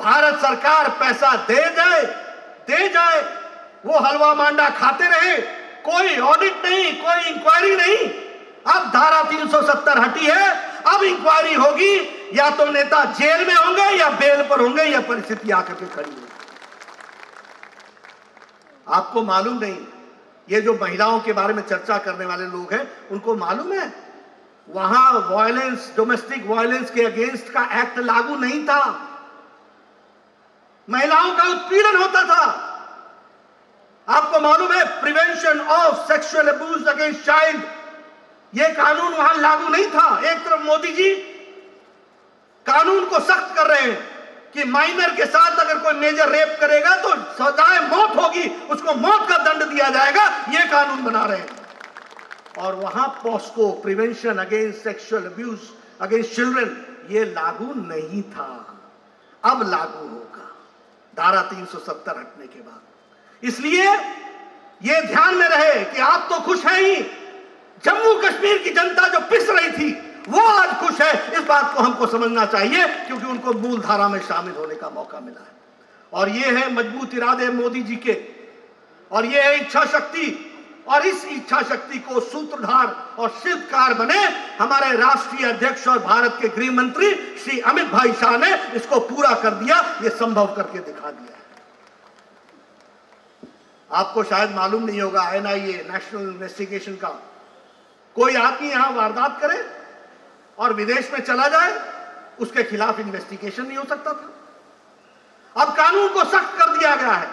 भारत सरकार पैसा दे जाए, वो हलवा मांडा खाते रहे, कोई ऑडिट नहीं, कोई इंक्वायरी नहीं। अब धारा 370 हटी है, अब इंक्वायरी होगी, या तो नेता जेल में होंगे या बेल पर होंगे, या परिस्थिति आकर के खड़ी होगी। आपको मालूम नहीं, ये जो महिलाओं के बारे में चर्चा करने वाले लोग हैं, उनको मालूम है वहां वायलेंस, डोमेस्टिक वायलेंस के अगेंस्ट का एक्ट लागू नहीं था, महिलाओं का उत्पीड़न होता था। आपको मालूम है prevention of sexual abuse against child, यह कानून वहां लागू नहीं था। एक तरफ मोदी जी कानून को सख्त कर रहे हैं कि माइनर के साथ अगर कोई मेजर रेप करेगा तो सजाए मौत होगी, उसको मौत का दंड दिया जाएगा, यह कानून बना रहे हैं। और वहां POCSO, prevention against sexual abuse against children, यह लागू नहीं था, अब लागू होगा धारा 370 हटने के बाद। इसलिए यह ध्यान में रहे कि आप तो खुश हैं ही, जम्मू कश्मीर की जनता जो पिस रही थी वो आज खुश है। इस बात को हमको समझना चाहिए, क्योंकि उनको मूल धारा में शामिल होने का मौका मिला है। और ये है मजबूत इरादे मोदी जी के, और ये है इच्छा शक्ति, और इस इच्छा शक्ति को सूत्रधार और शिल्पकार बने हमारे राष्ट्रीय अध्यक्ष और भारत के गृह मंत्री श्री अमित भाई शाह ने इसको पूरा कर दिया, ये संभव करके दिखा दिया है। आपको शायद मालूम नहीं होगा, एनआईए, नेशनल इन्वेस्टिगेशन का कोई आदमी यहां वारदात करे और विदेश में चला जाए, उसके खिलाफ इन्वेस्टिगेशन नहीं हो सकता था। अब कानून को सख्त कर दिया गया है,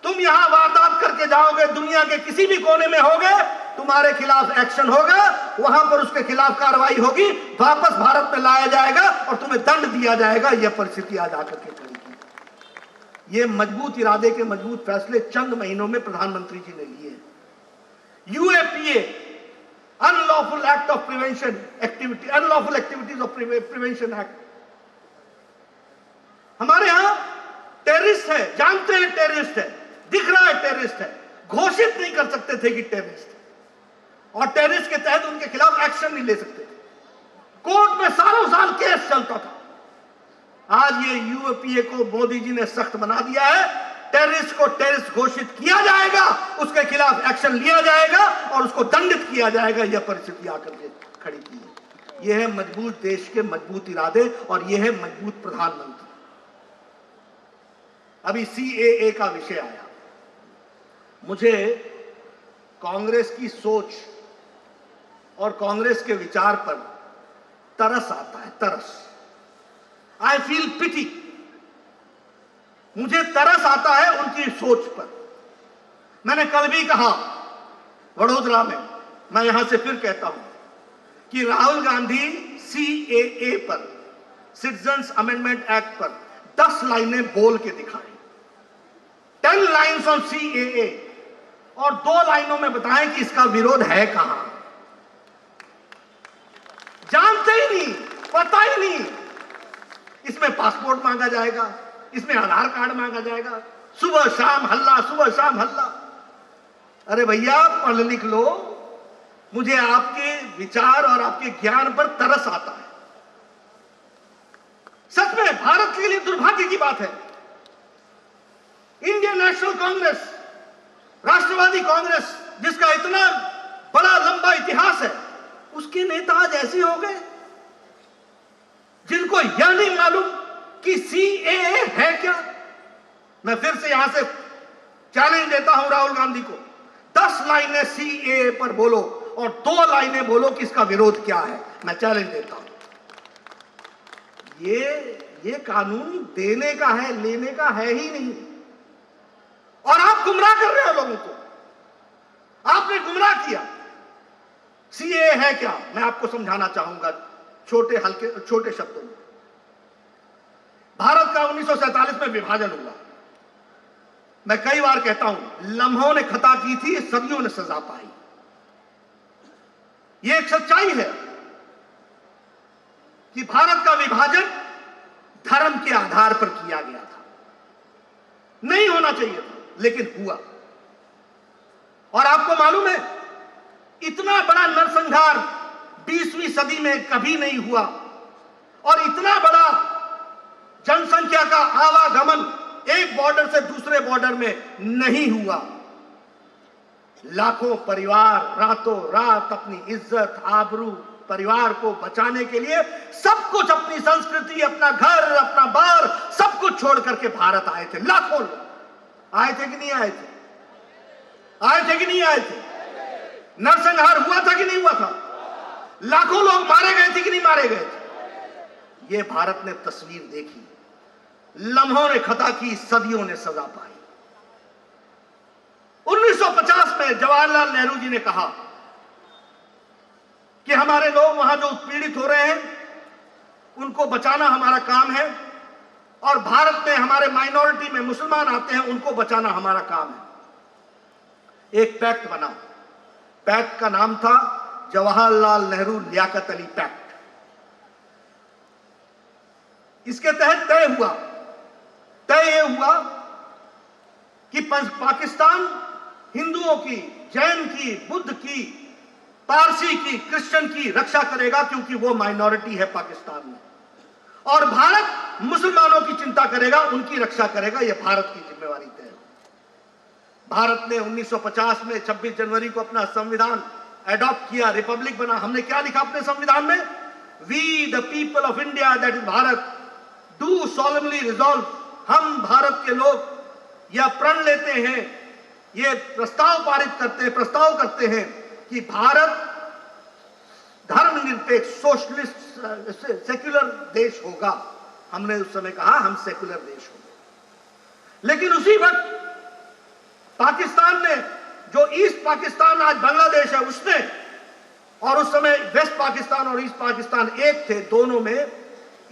तुम यहां वारदात करके जाओगे, दुनिया के किसी भी कोने में होगे, तुम्हारे खिलाफ एक्शन होगा, वहां पर उसके खिलाफ कार्रवाई होगी, वापस भारत में लाया जाएगा और तुम्हें दंड दिया जाएगा। यह परिस्थिति आज आकर के खड़ी की। यह मजबूत इरादे के मजबूत फैसले चंद महीनों में प्रधानमंत्री जी ने लिए। UAPA, unlawful act of prevention activity, unlawful activities of prevention act, हमारे यहां टेररिस्ट है, जानते हैं टेररिस्ट है, दिख रहा है टेररिस्ट है, घोषित नहीं कर सकते थे कि टेररिस्ट है, और टेररिस्ट के तहत उनके खिलाफ एक्शन नहीं ले सकते थे, कोर्ट में सालों साल केस चलता था। आज ये यूएपीए को मोदी जी ने सख्त बना दिया है, टेररिस्ट को टेररिस्ट घोषित किया जाएगा, उसके खिलाफ एक्शन लिया जाएगा और उसको दंडित किया जाएगा। यह परिस्थिति आकर के खड़ी की है। यह है मजबूत देश के मजबूत इरादे, और यह है मजबूत प्रधानमंत्री। अभी सीएए का विषय आया, मुझे कांग्रेस की सोच और कांग्रेस के विचार पर तरस आता है, तरस। आई फील पिटी, मुझे तरस आता है उनकी सोच पर। मैंने कल भी कहा वडोदरा में, मैं यहां से फिर कहता हूं कि राहुल गांधी सीएए पर, सिटीजन्स अमेंडमेंट एक्ट पर 10 लाइनें बोल के दिखाएं, 10 लाइन्स ऑन सीएए, और 2 लाइनों में बताएं कि इसका विरोध है कहां। जानते ही नहीं, पता ही नहीं, इसमें पासपोर्ट मांगा जाएगा, इसमें आधार कार्ड मांगा जाएगा, सुबह शाम हल्ला, सुबह शाम हल्ला। अरे भैया पढ़ लिख लो, मुझे आपके विचार और आपके ज्ञान पर तरस आता है। सच में भारत के लिए दुर्भाग्य की बात है, इंडियन नेशनल कांग्रेस, राष्ट्रवादी कांग्रेस, जिसका इतना बड़ा लंबा इतिहास है, उसके नेता आज ऐसे हो गए जिनको यह नहीं मालूम कि सीएए है क्या। मैं फिर से यहां से चैलेंज देता हूं राहुल गांधी को, 10 लाइनें सीएए पर बोलो और 2 लाइनें बोलो कि इसका विरोध क्या है। मैं चैलेंज देता हूं। ये कानून देने का है, लेने का है ही नहीं, और आप गुमराह कर रहे हो लोगों को, आपने गुमराह किया। सीएए है क्या, मैं आपको समझाना चाहूंगा छोटे शब्दों में। भारत का 1947 में विभाजन हुआ। मैं कई बार कहता हूं, लम्हों ने खता की थी, सदियों ने सजा पाई। यह एक सच्चाई है। कि भारत का विभाजन धर्म के आधार पर किया गया था, नहीं होना चाहिए था, लेकिन हुआ। और आपको मालूम है, इतना बड़ा नरसंहार 20वीं सदी में कभी नहीं हुआ, और इतना बड़ा जनसंख्या का आवागमन एक बॉर्डर से दूसरे बॉर्डर में नहीं हुआ। लाखों परिवार रातों रात अपनी इज्जत, आबरू, परिवार को बचाने के लिए सब कुछ, अपनी संस्कृति, अपना घर, अपना बार, सब कुछ छोड़ करके भारत आए थे। लाखों लोग आए थे कि नहीं आए थे? आए थे कि नहीं आए थे? नरसंहार हुआ था कि नहीं हुआ था? लाखों लोग मारे गए थे कि नहीं मारे गए थे? यह भारत ने तस्वीर देखी। लम्हों ने खता की, सदियों ने सजा पाई। 1950 में जवाहरलाल नेहरू जी ने कहा कि हमारे लोग वहां जो उत्पीड़ित हो रहे हैं उनको बचाना हमारा काम है, और भारत में हमारे माइनॉरिटी में मुसलमान आते हैं, उनको बचाना हमारा काम है। एक पैक्ट बना। पैक्ट का नाम था जवाहरलाल नेहरू लियाकत अली पैक्ट। इसके तहत तय यह हुआ कि पाकिस्तान हिंदुओं की, जैन की, बुद्ध की, पारसी की, क्रिश्चियन की रक्षा करेगा, क्योंकि वो माइनॉरिटी है पाकिस्तान में, और भारत मुसलमानों की चिंता करेगा, उनकी रक्षा करेगा। यह भारत की जिम्मेवारी तय है। भारत ने 1950 में 26 जनवरी को अपना संविधान एडॉप्ट किया, रिपब्लिक बना। हमने क्या लिखा अपने संविधान में? We the people of India, that is Bharat, do solemnly resolve, हम भारत के लोग यह प्रण लेते हैं, ये प्रस्ताव करते हैं कि भारत धर्मनिरपेक्ष, सोशलिस्ट, सेक्युलर देश होगा। हमने उस समय कहा हम सेक्युलर देश होंगे। लेकिन उसी वक्त पाकिस्तान ने, जो ईस्ट पाकिस्तान आज बांग्लादेश है, उसने, और उस समय वेस्ट पाकिस्तान और ईस्ट पाकिस्तान एक थे, दोनों में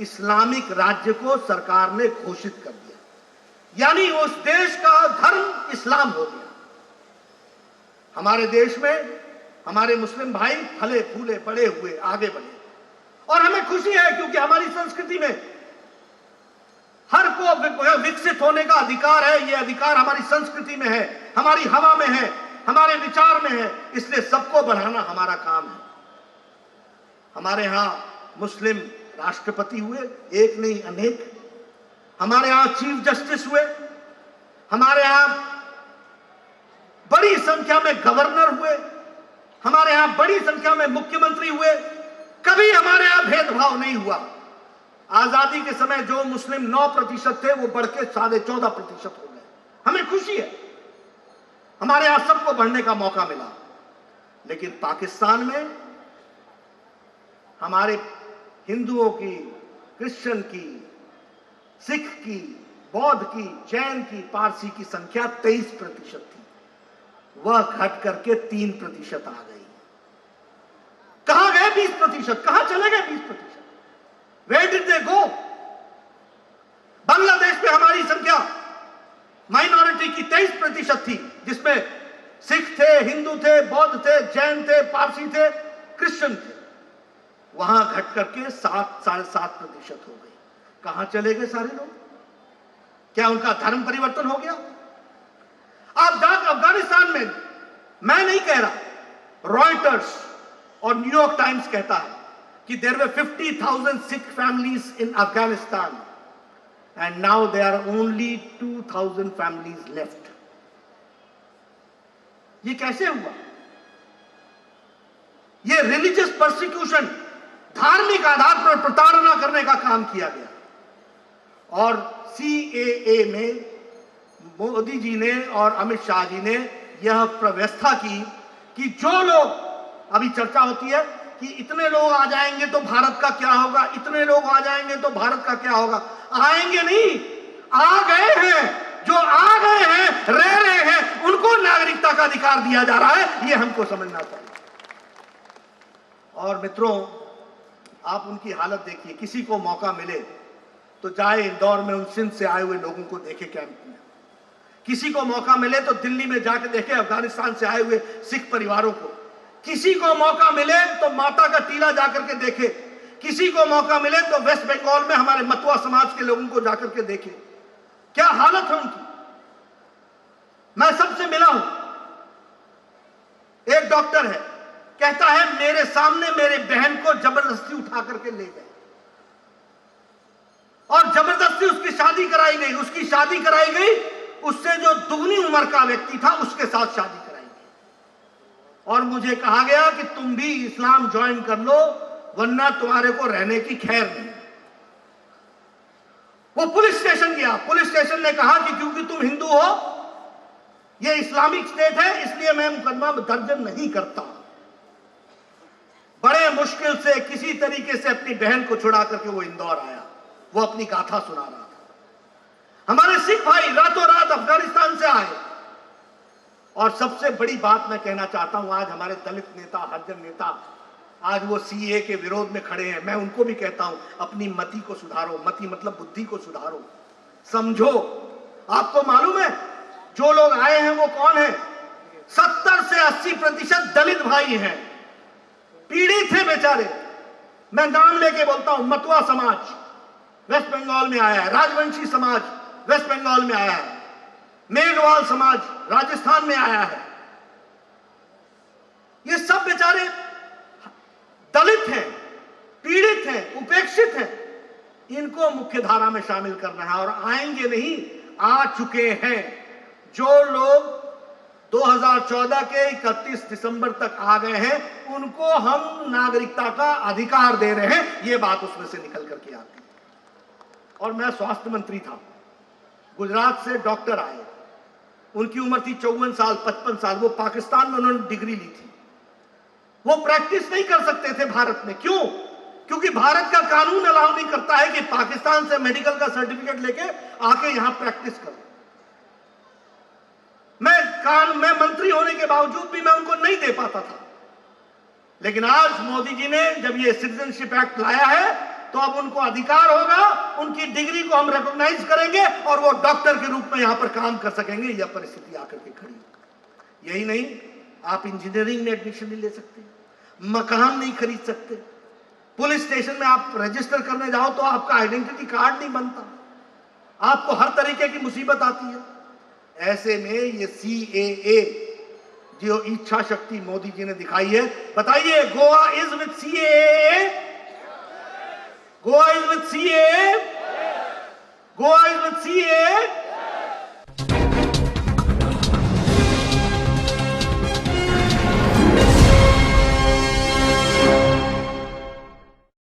इस्लामिक राज्य को सरकार ने घोषित कर दिया। यानी उस देश का धर्म इस्लाम हो गया। हमारे देश में हमारे मुस्लिम भाई फले फूले, बड़े हुए, आगे बढ़े, और हमें खुशी है, क्योंकि हमारी संस्कृति में हर को विकसित होने का अधिकार है। यह अधिकार हमारी संस्कृति में है, हमारी हवा में है, हमारे विचार में है, इसलिए सबको बढ़ाना हमारा काम है। हमारे यहां मुस्लिम राष्ट्रपति हुए, एक नहीं अनेक। हमारे यहां चीफ जस्टिस हुए, हमारे यहां बड़ी संख्या में गवर्नर हुए, हमारे यहां बड़ी संख्या में मुख्यमंत्री हुए। कभी हमारे यहां भेदभाव नहीं हुआ। आजादी के समय जो मुस्लिम 9% थे, वो बढ़ के 14.5% हो गए। हमें खुशी है, हमारे यहां सबको बढ़ने का मौका मिला। लेकिन पाकिस्तान में हमारे हिंदुओं की, क्रिश्चियन की, सिख की, बौद्ध की, जैन की, पारसी की संख्या 23% थी। वह घट करके 3% आ गई। कहां गए 20%? कहां चले गए 20%? Where did they go? Bangladesh में हमारी संख्या माइनॉरिटी की 23% थी, जिसमें सिख थे, हिंदू थे, बौद्ध थे, जैन थे, पारसी थे, क्रिश्चियन थे। वहां घट करके 7.5% हो गई। कहां चले गए सारे लोग? क्या उनका धर्म परिवर्तन हो गया? आप जाकर अफगानिस्तान में, मैं नहीं कह रहा, रॉयटर्स और न्यूयॉर्क टाइम्स कहता है कि there were 50,000 Sikh families in Afghanistan and now there are only 2,000 families left. ये कैसे हुआ? ये रिलीजियस परसिक्यूशन, धार्मिक आधार पर प्रताड़ना करने का काम किया गया। और CAA में मोदी जी ने और अमित शाह जी ने यह व्यवस्था की कि जो लोग, अभी चर्चा होती है कि इतने लोग आ जाएंगे तो भारत का क्या होगा, इतने लोग आ जाएंगे तो भारत का क्या होगा। आएंगे नहीं, आ गए हैं। जो आ गए हैं, रह रहे हैं, उनको नागरिकता का अधिकार दिया जा रहा है। यह हमको समझना चाहिए। और मित्रों, आप उनकी हालत देखिए। किसी को मौका मिले तो जाए इंदौर में उन सिंध से आए हुए लोगों को देखे कैंप में। किसी को मौका मिले तो दिल्ली में जाकर देखे अफगानिस्तान से आए हुए सिख परिवारों को। किसी को मौका मिले तो माता का टीला जाकर के देखे। किसी को मौका मिले तो वेस्ट बंगाल में हमारे मतुआ समाज के लोगों को जाकर के देखें, क्या हालत है उनकी। मैं सबसे मिला हूं, एक डॉक्टर है, कहता है मेरे सामने मेरे बहन को जबरदस्ती उठा करके ले गए और जबरदस्ती उसकी शादी कराई गई। उसकी शादी कराई गई उससे जो दुगनी उम्र का व्यक्ति था उसके साथ शादी कराई गई और मुझे कहा गया कि तुम भी इस्लाम ज्वाइन कर लो वरना तुम्हारे को रहने की खैर नहीं। वो पुलिस स्टेशन गया, पुलिस स्टेशन ने कहा कि क्योंकि तुम हिंदू हो, ये इस्लामिक स्टेट है, इसलिए मैं मुकदमा दर्ज नहीं करता। बड़े मुश्किल से किसी तरीके से अपनी बहन को छुड़ा करके वो इंदौर आया, वो अपनी गाथा सुना रहा था। हमारे सिख भाई रातों रात अफगानिस्तान से आए। और सबसे बड़ी बात मैं कहना चाहता हूं, आज हमारे दलित नेता, हरिजन नेता आज वो सीए के विरोध में खड़े हैं। मैं उनको भी कहता हूं अपनी मति को सुधारो, मति मतलब बुद्धि को सुधारो, समझो। आपको मालूम है जो लोग आए हैं वो कौन है? 70 से 80% दलित भाई हैं, पीड़ित हैं बेचारे। मैं नाम लेके बोलता हूं, मतुआ समाज वेस्ट बंगाल में आया है, राजवंशी समाज वेस्ट बंगाल में आया है, मेघवाल समाज राजस्थान में आया है। ये सब बेचारे दलित हैं, पीड़ित हैं, उपेक्षित हैं। इनको मुख्य धारा में शामिल करना है और आएंगे नहीं, आ चुके हैं। जो लोग 2014 के 31 दिसंबर तक आ गए हैं उनको हम नागरिकता का अधिकार दे रहे हैं, ये बात उसमें से निकल करके आती है। और मैं स्वास्थ्य मंत्री था, गुजरात से डॉक्टर आए, उनकी उम्र थी 54 साल 55 साल, वो पाकिस्तान में उन्होंने डिग्री ली थी। वो प्रैक्टिस नहीं कर सकते थे भारत में। क्यों? क्योंकि भारत का कानून अलाउ नहीं करता है कि पाकिस्तान से मेडिकल का सर्टिफिकेट लेके आके यहां प्रैक्टिस करो। मैं मंत्री होने के बावजूद भी मैं उनको नहीं दे पाता था। लेकिन आज मोदी जी ने जब ये सिटीजनशिप एक्ट लाया है तो अब उनको अधिकार होगा, उनकी डिग्री को हम रिकॉग्नाइज करेंगे और वो डॉक्टर के रूप में यहां पर काम कर सकेंगे। यह परिस्थिति आकर के खड़ी। यही नहीं, आप इंजीनियरिंग में एडमिशन नहीं ले सकते, मकान नहीं खरीद सकते, पुलिस स्टेशन में आप रजिस्टर करने जाओ तो आपका आइडेंटिटी कार्ड नहीं बनता, आपको हर तरीके की मुसीबत आती है। ऐसे में ये सीएए जो इच्छा शक्ति मोदी जी ने दिखाई है, बताइए Goa is with CAA, Goa is with CAA, Goa is with CAA.